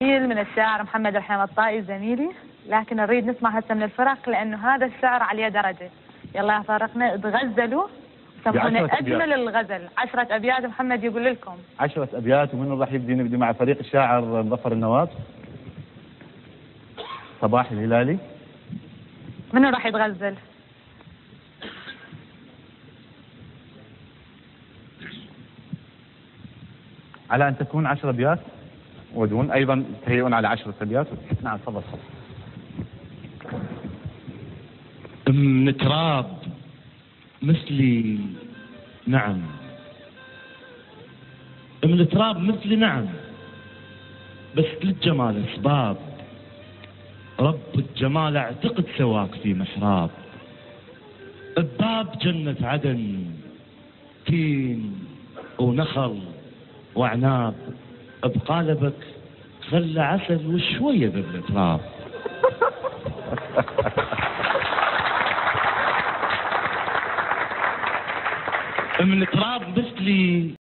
من الشاعر محمد الحين الطائي زميلي، لكن نريد نسمع هسه من الفرق لانه هذا الشعر عليه درجه. يلا يا فرقنا تغزلوا سمونا اجمل الغزل. 10 ابيات محمد يقول لكم 10 ابيات. ومن راح نبدي مع فريق الشاعر مظفر النواف. صباح الهلالي. منو راح يتغزل؟ على ان تكون 10 ابيات ودون ايضا تهيئون على 10 ابيات. نعم تفضل. من تراب مثلي نعم، من تراب مثلي نعم، بس للجمال اسباب، رب الجمال اعتقد سواك في محراب، بباب جنة عدن تين ونخل وعناب، بقالبك خلى عسل وشوية بالتراب. من تراب مثلي